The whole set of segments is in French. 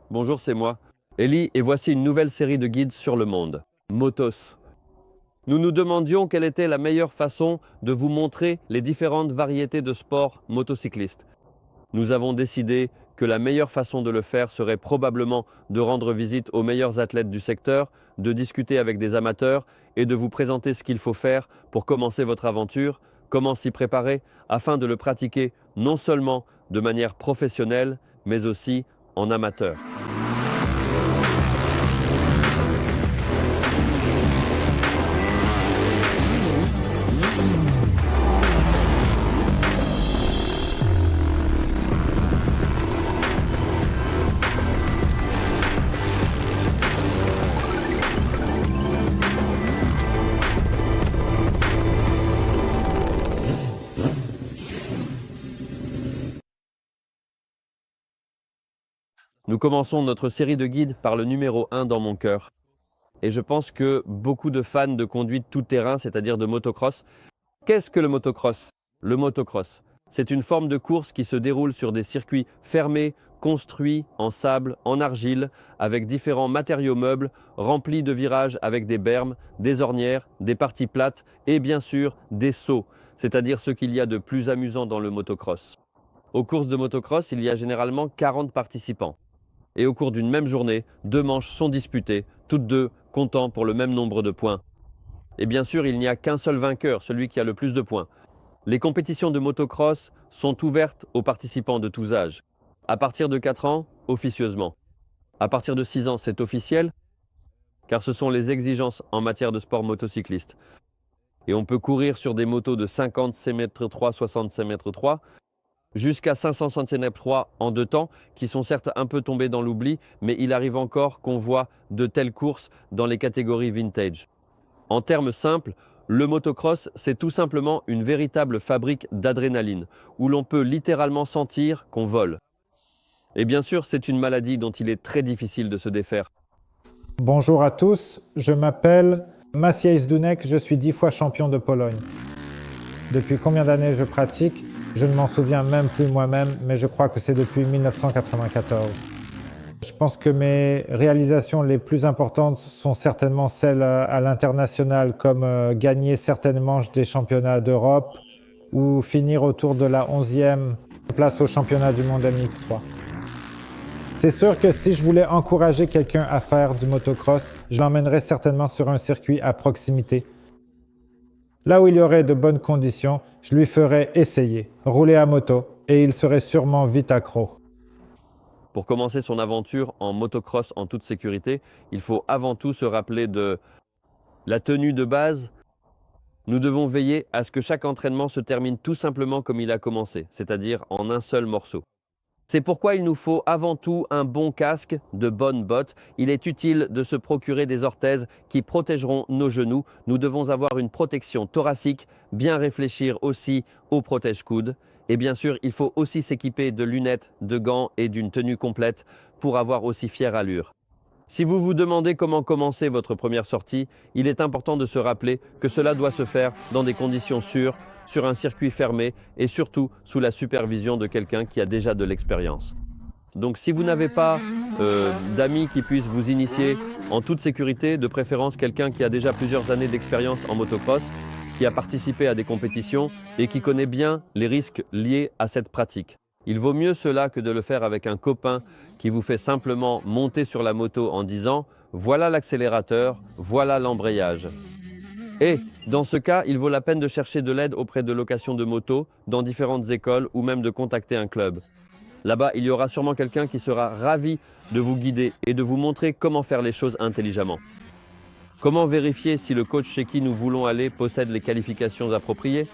Bonjour, c'est moi, Ellie, et voici une nouvelle série de guides sur le monde. Motos. Nous nous demandions quelle était la meilleure façon de vous montrer les différentes variétés de sports motocyclistes. Nous avons décidé que la meilleure façon de le faire serait probablement de rendre visite aux meilleurs athlètes du secteur, de discuter avec des amateurs et de vous présenter ce qu'il faut faire pour commencer votre aventure, comment s'y préparer, afin de le pratiquer non seulement de manière professionnelle, mais aussi en amateur. Nous commençons notre série de guides par le numéro 1 dans mon cœur. Et je pense que beaucoup de fans de conduite tout-terrain, c'est-à-dire de motocross. Qu'est-ce que le motocross? Le motocross, c'est une forme de course qui se déroule sur des circuits fermés, construits en sable, en argile, avec différents matériaux meubles, remplis de virages avec des bermes, des ornières, des parties plates et bien sûr des sauts, c'est-à-dire ce qu'il y a de plus amusant dans le motocross. Aux courses de motocross, il y a généralement 40 participants. Et au cours d'une même journée, 2 manches sont disputées, toutes deux comptant pour le même nombre de points. Et bien sûr, il n'y a qu'un seul vainqueur, celui qui a le plus de points. Les compétitions de motocross sont ouvertes aux participants de tous âges. À partir de 4 ans, officieusement. À partir de 6 ans, c'est officiel, car ce sont les exigences en matière de sport motocycliste. Et on peut courir sur des motos de 50 cm3, 60 cm3, jusqu'à 500 cm3 en 2 temps, qui sont certes un peu tombés dans l'oubli, mais il arrive encore qu'on voit de telles courses dans les catégories vintage. En termes simples, le motocross, c'est tout simplement une véritable fabrique d'adrénaline, où l'on peut littéralement sentir qu'on vole. Et bien sûr, c'est une maladie dont il est très difficile de se défaire. Bonjour à tous, je m'appelle Maciej Zdunek, je suis 10 fois champion de Pologne. Depuis combien d'années je pratique? Je ne m'en souviens même plus moi-même, mais je crois que c'est depuis 1994. Je pense que mes réalisations les plus importantes sont certainement celles à l'international, comme gagner certaines manches des championnats d'Europe ou finir autour de la 11e place au championnat du monde MX3. C'est sûr que si je voulais encourager quelqu'un à faire du motocross, je l'emmènerais certainement sur un circuit à proximité. Là où il y aurait de bonnes conditions, je lui ferais essayer, rouler à moto, et il serait sûrement vite accro. Pour commencer son aventure en motocross en toute sécurité, il faut avant tout se rappeler de la tenue de base. Nous devons veiller à ce que chaque entraînement se termine tout simplement comme il a commencé, c'est-à-dire en un seul morceau. C'est pourquoi il nous faut avant tout un bon casque, de bonnes bottes. Il est utile de se procurer des orthèses qui protégeront nos genoux. Nous devons avoir une protection thoracique, bien réfléchir aussi au protège-coude. Et bien sûr, il faut aussi s'équiper de lunettes, de gants et d'une tenue complète pour avoir aussi fière allure. Si vous vous demandez comment commencer votre première sortie, il est important de se rappeler que cela doit se faire dans des conditions sûres, sur un circuit fermé et surtout sous la supervision de quelqu'un qui a déjà de l'expérience. Donc si vous n'avez pas d'amis qui puissent vous initier en toute sécurité, de préférence quelqu'un qui a déjà plusieurs années d'expérience en motocross, qui a participé à des compétitions et qui connaît bien les risques liés à cette pratique. Il vaut mieux cela que de le faire avec un copain qui vous fait simplement monter sur la moto en disant « voilà l'accélérateur, voilà l'embrayage ». Et dans ce cas, il vaut la peine de chercher de l'aide auprès de locations de motos, dans différentes écoles ou même de contacter un club. Là-bas, il y aura sûrement quelqu'un qui sera ravi de vous guider et de vous montrer comment faire les choses intelligemment. Comment vérifier si le coach chez qui nous voulons aller possède les qualifications appropriées?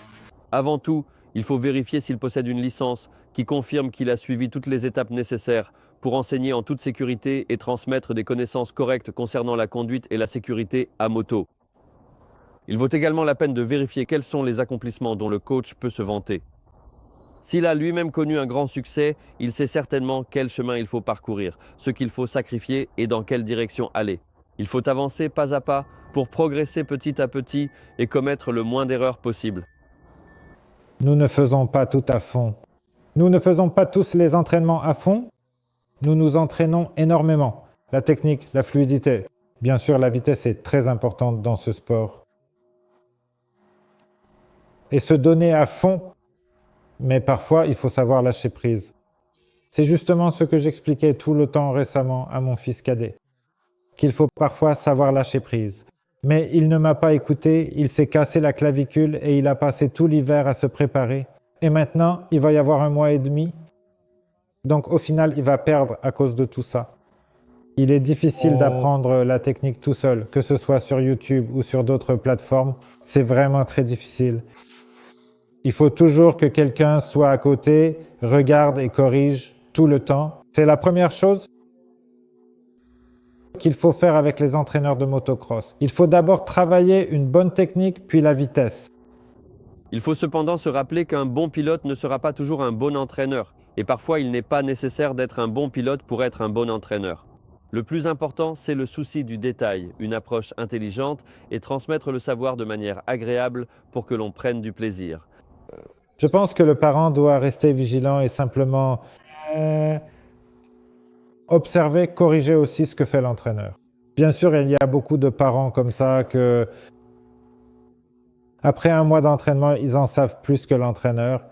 Avant tout, il faut vérifier s'il possède une licence qui confirme qu'il a suivi toutes les étapes nécessaires pour enseigner en toute sécurité et transmettre des connaissances correctes concernant la conduite et la sécurité à moto. Il vaut également la peine de vérifier quels sont les accomplissements dont le coach peut se vanter. S'il a lui-même connu un grand succès, il sait certainement quel chemin il faut parcourir, ce qu'il faut sacrifier et dans quelle direction aller. Il faut avancer pas à pas pour progresser petit à petit et commettre le moins d'erreurs possible. Nous ne faisons pas tout à fond. Nous ne faisons pas tous les entraînements à fond. nous nous entraînons énormément. La technique, la fluidité. Bien sûr, la vitesse est très importante dans ce sport. Et se donner à fond, mais parfois il faut savoir lâcher prise. C'est justement ce que j'expliquais tout le temps récemment à mon fils cadet, qu'il faut parfois savoir lâcher prise. Mais il ne m'a pas écouté, il s'est cassé la clavicule et il a passé tout l'hiver à se préparer. Et maintenant, il va y avoir 1 mois et demi. Donc au final, il va perdre à cause de tout ça. Il est difficile d'apprendre la technique tout seul, que ce soit sur YouTube ou sur d'autres plateformes. C'est vraiment très difficile. Il faut toujours que quelqu'un soit à côté, regarde et corrige tout le temps. C'est la première chose qu'il faut faire avec les entraîneurs de motocross. Il faut d'abord travailler une bonne technique, puis la vitesse. Il faut cependant se rappeler qu'un bon pilote ne sera pas toujours un bon entraîneur. Et parfois, il n'est pas nécessaire d'être un bon pilote pour être un bon entraîneur. Le plus important, c'est le souci du détail, une approche intelligente et transmettre le savoir de manière agréable pour que l'on prenne du plaisir. Je pense que le parent doit rester vigilant et simplement observer, corriger aussi ce que fait l'entraîneur. Bien sûr, il y a beaucoup de parents comme ça que, après 1 mois d'entraînement, ils en savent plus que l'entraîneur.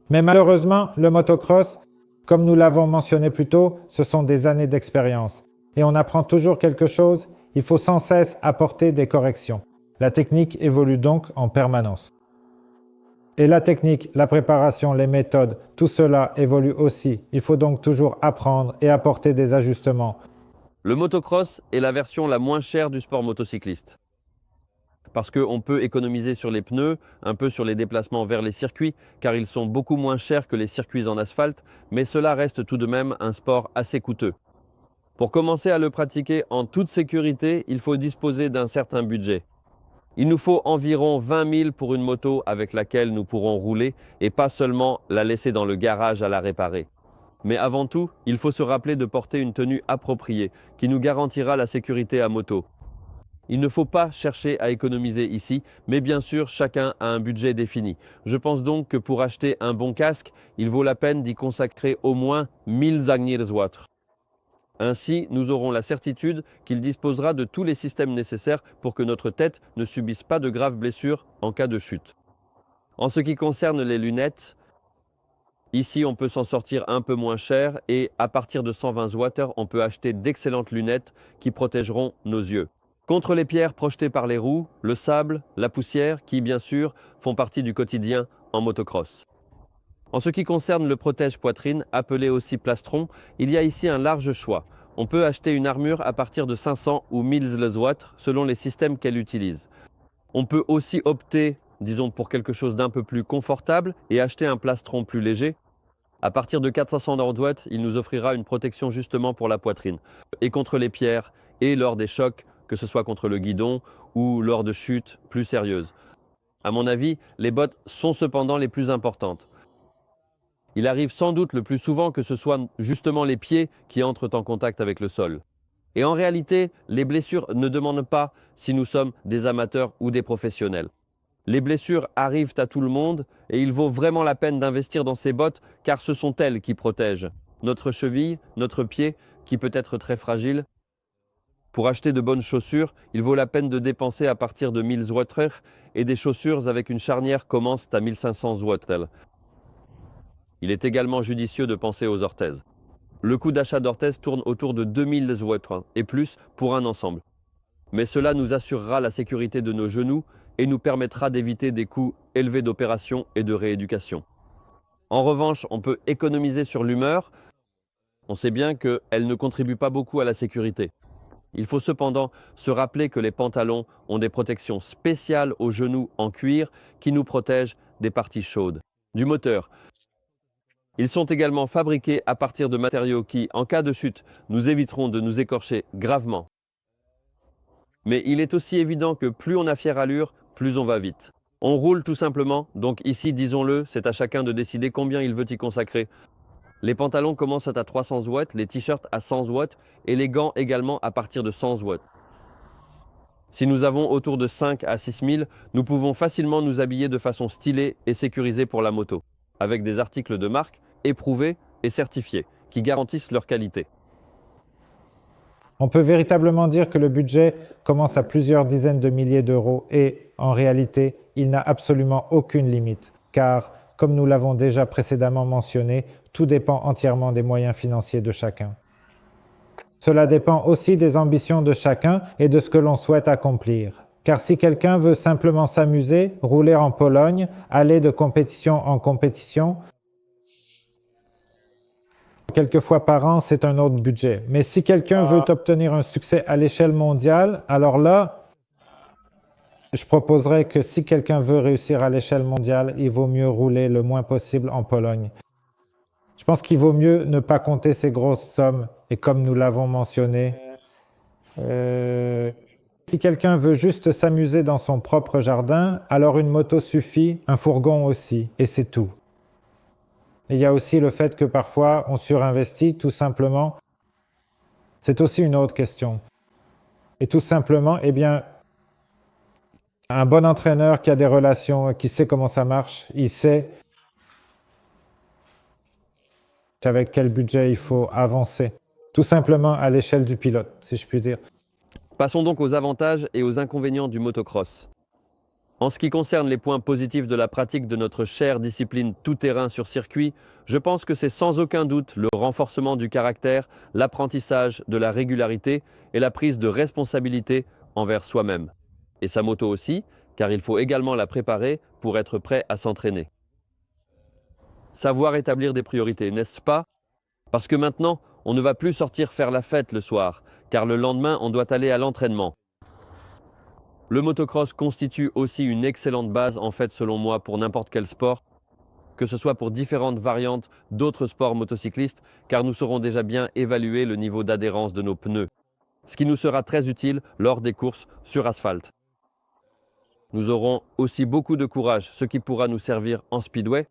Mais malheureusement, le motocross, comme nous l'avons mentionné plus tôt, ce sont des années d'expérience. Et on apprend toujours quelque chose, il faut sans cesse apporter des corrections. La technique évolue donc en permanence. Et la technique, la préparation, les méthodes, tout cela évolue aussi. Il faut donc toujours apprendre et apporter des ajustements. Le motocross est la version la moins chère du sport motocycliste. Parce qu'on peut économiser sur les pneus, un peu sur les déplacements vers les circuits, car ils sont beaucoup moins chers que les circuits en asphalte, mais cela reste tout de même un sport assez coûteux. Pour commencer à le pratiquer en toute sécurité, il faut disposer d'un certain budget. Il nous faut environ 20 000 pour une moto avec laquelle nous pourrons rouler et pas seulement la laisser dans le garage à la réparer. Mais avant tout, il faut se rappeler de porter une tenue appropriée qui nous garantira la sécurité à moto. Il ne faut pas chercher à économiser ici, mais bien sûr, chacun a un budget défini. Je pense donc que pour acheter un bon casque, il vaut la peine d'y consacrer au moins 1000 zagnirzwatr. Ainsi, nous aurons la certitude qu'il disposera de tous les systèmes nécessaires pour que notre tête ne subisse pas de graves blessures en cas de chute. En ce qui concerne les lunettes, ici on peut s'en sortir un peu moins cher et à partir de 120 Zwater, on peut acheter d'excellentes lunettes qui protégeront nos yeux. Contre les pierres projetées par les roues, le sable, la poussière, qui bien sûr font partie du quotidien en motocross. En ce qui concerne le protège-poitrine, appelé aussi plastron, il y a ici un large choix. On peut acheter une armure à partir de 500 ou 1000 zlotys selon les systèmes qu'elle utilise. On peut aussi opter, disons, pour quelque chose d'un peu plus confortable et acheter un plastron plus léger. À partir de 400 zlotys, il nous offrira une protection justement pour la poitrine et contre les pierres et lors des chocs, que ce soit contre le guidon ou lors de chutes plus sérieuses. À mon avis, les bottes sont cependant les plus importantes. Il arrive sans doute le plus souvent que ce soit justement les pieds qui entrent en contact avec le sol. Et en réalité, les blessures ne demandent pas si nous sommes des amateurs ou des professionnels. Les blessures arrivent à tout le monde et il vaut vraiment la peine d'investir dans ces bottes car ce sont elles qui protègent notre cheville, notre pied qui peut être très fragile. Pour acheter de bonnes chaussures, il vaut la peine de dépenser à partir de 1000 zlotys et des chaussures avec une charnière commencent à 1500 zlotys. Il est également judicieux de penser aux orthèses. Le coût d'achat d'orthèses tourne autour de 2000 zlotys et plus pour un ensemble. Mais cela nous assurera la sécurité de nos genoux et nous permettra d'éviter des coûts élevés d'opération et de rééducation. En revanche, on peut économiser sur l'humeur. On sait bien qu'elle ne contribue pas beaucoup à la sécurité. Il faut cependant se rappeler que les pantalons ont des protections spéciales aux genoux en cuir qui nous protègent des parties chaudes, du moteur. Ils sont également fabriqués à partir de matériaux qui, en cas de chute, nous éviteront de nous écorcher gravement. Mais il est aussi évident que plus on a fière allure, plus on va vite. On roule tout simplement, donc ici, disons-le, c'est à chacun de décider combien il veut y consacrer. Les pantalons commencent à 300 watts, les t-shirts à 100 watts et les gants également à partir de 100 watts. Si nous avons autour de 5 à 6 000, nous pouvons facilement nous habiller de façon stylée et sécurisée pour la moto, avec des articles de marque éprouvés et certifiés. qui garantissent leur qualité. On peut véritablement dire que le budget commence à plusieurs dizaines de milliers d'euros et, en réalité, il n'a absolument aucune limite, car, comme nous l'avons déjà précédemment mentionné, tout dépend entièrement des moyens financiers de chacun. Cela dépend aussi des ambitions de chacun et de ce que l'on souhaite accomplir. Car si quelqu'un veut simplement s'amuser, rouler en Pologne, aller de compétition en compétition, quelques fois par an, c'est un autre budget. Mais si quelqu'un veut obtenir un succès à l'échelle mondiale, alors là, je proposerais que si quelqu'un veut réussir à l'échelle mondiale, il vaut mieux rouler le moins possible en Pologne. Je pense qu'il vaut mieux ne pas compter ces grosses sommes. Et comme nous l'avons mentionné, si quelqu'un veut juste s'amuser dans son propre jardin, alors une moto suffit, un fourgon aussi, et c'est tout. Et il y a aussi le fait que parfois on surinvestit tout simplement. C'est aussi une autre question. Et tout simplement, eh bien, un bon entraîneur qui a des relations, qui sait comment ça marche, il sait avec quel budget il faut avancer. Tout simplement à l'échelle du pilote, si je puis dire. Passons donc aux avantages et aux inconvénients du motocross. En ce qui concerne les points positifs de la pratique de notre chère discipline tout-terrain sur circuit, je pense que c'est sans aucun doute le renforcement du caractère, l'apprentissage de la régularité et la prise de responsabilité envers soi-même. Et sa moto aussi, car il faut également la préparer pour être prêt à s'entraîner. Savoir établir des priorités, n'est-ce pas? Parce que maintenant, on ne va plus sortir faire la fête le soir, car le lendemain, on doit aller à l'entraînement. Le motocross constitue aussi une excellente base, en fait, selon moi, pour n'importe quel sport, que ce soit pour différentes variantes d'autres sports motocyclistes, car nous saurons déjà bien évaluer le niveau d'adhérence de nos pneus, ce qui nous sera très utile lors des courses sur asphalte. Nous aurons aussi beaucoup de courage, ce qui pourra nous servir en speedway.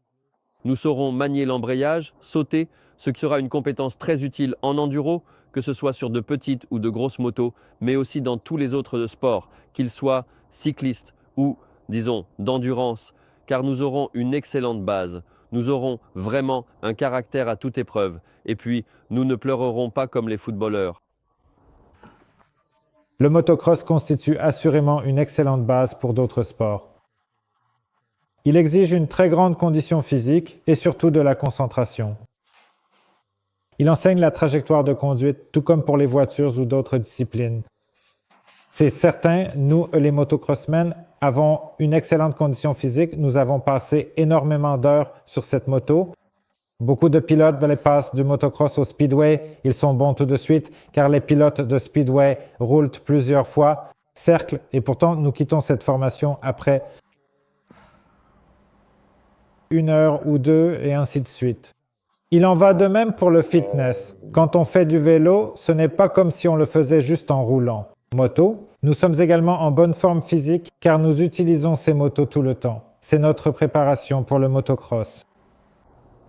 Nous saurons manier l'embrayage, sauter, ce qui sera une compétence très utile en enduro, que ce soit sur de petites ou de grosses motos, mais aussi dans tous les autres sports, qu'ils soient cyclistes ou, disons, d'endurance, car nous aurons une excellente base. Nous aurons vraiment un caractère à toute épreuve, et puis nous ne pleurerons pas comme les footballeurs. Le motocross constitue assurément une excellente base pour d'autres sports. Il exige une très grande condition physique et surtout de la concentration. Il enseigne la trajectoire de conduite, tout comme pour les voitures ou d'autres disciplines. C'est certain, nous, les motocrossmen, avons une excellente condition physique. Nous avons passé énormément d'heures sur cette moto. Beaucoup de pilotes les passent du motocross au speedway. Ils sont bons tout de suite, car les pilotes de speedway roulent plusieurs fois, cercle, et pourtant nous quittons cette formation après 1 heure ou 2, et ainsi de suite. Il en va de même pour le fitness. Quand on fait du vélo, ce n'est pas comme si on le faisait juste en roulant. Moto, nous sommes également en bonne forme physique car nous utilisons ces motos tout le temps. C'est notre préparation pour le motocross.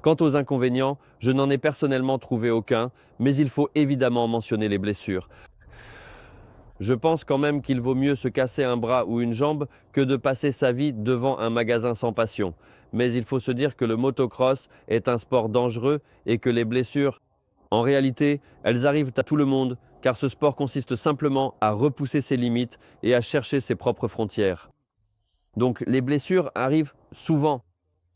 Quant aux inconvénients, je n'en ai personnellement trouvé aucun, mais il faut évidemment mentionner les blessures. Je pense quand même qu'il vaut mieux se casser un bras ou une jambe que de passer sa vie devant un magasin sans passion. Mais il faut se dire que le motocross est un sport dangereux et que les blessures, en réalité, elles arrivent à tout le monde, car ce sport consiste simplement à repousser ses limites et à chercher ses propres frontières. Donc les blessures arrivent souvent.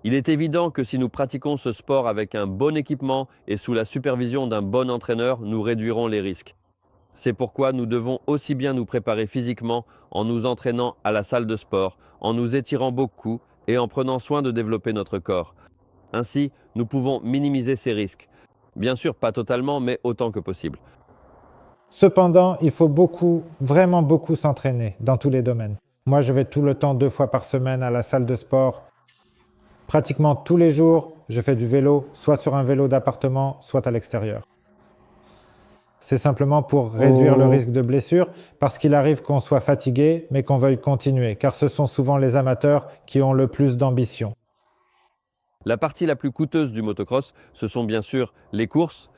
Il est évident que si nous pratiquons ce sport avec un bon équipement et sous la supervision d'un bon entraîneur, nous réduirons les risques. C'est pourquoi nous devons aussi bien nous préparer physiquement en nous entraînant à la salle de sport, en nous étirant beaucoup et en prenant soin de développer notre corps. Ainsi, nous pouvons minimiser ces risques. Bien sûr, pas totalement, mais autant que possible. Cependant, il faut beaucoup, vraiment beaucoup s'entraîner dans tous les domaines. Moi, je vais tout le temps 2 fois par semaine à la salle de sport. Pratiquement tous les jours, je fais du vélo, soit sur un vélo d'appartement, soit à l'extérieur. C'est simplement pour réduire le risque de blessure, parce qu'il arrive qu'on soit fatigué, mais qu'on veuille continuer, car ce sont souvent les amateurs qui ont le plus d'ambition. La partie la plus coûteuse du motocross, ce sont bien sûr les courses,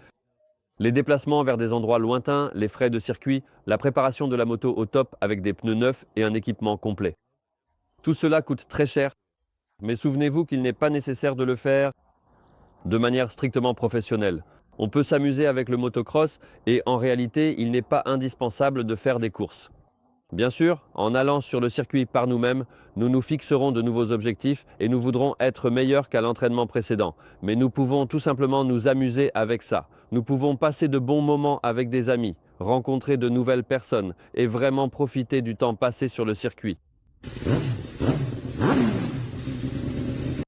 les déplacements vers des endroits lointains, les frais de circuit, la préparation de la moto au top avec des pneus neufs et un équipement complet. Tout cela coûte très cher, mais souvenez-vous qu'il n'est pas nécessaire de le faire de manière strictement professionnelle. On peut s'amuser avec le motocross et en réalité, il n'est pas indispensable de faire des courses. Bien sûr, en allant sur le circuit par nous-mêmes, nous nous fixerons de nouveaux objectifs et nous voudrons être meilleurs qu'à l'entraînement précédent. Mais nous pouvons tout simplement nous amuser avec ça. Nous pouvons passer de bons moments avec des amis, rencontrer de nouvelles personnes et vraiment profiter du temps passé sur le circuit.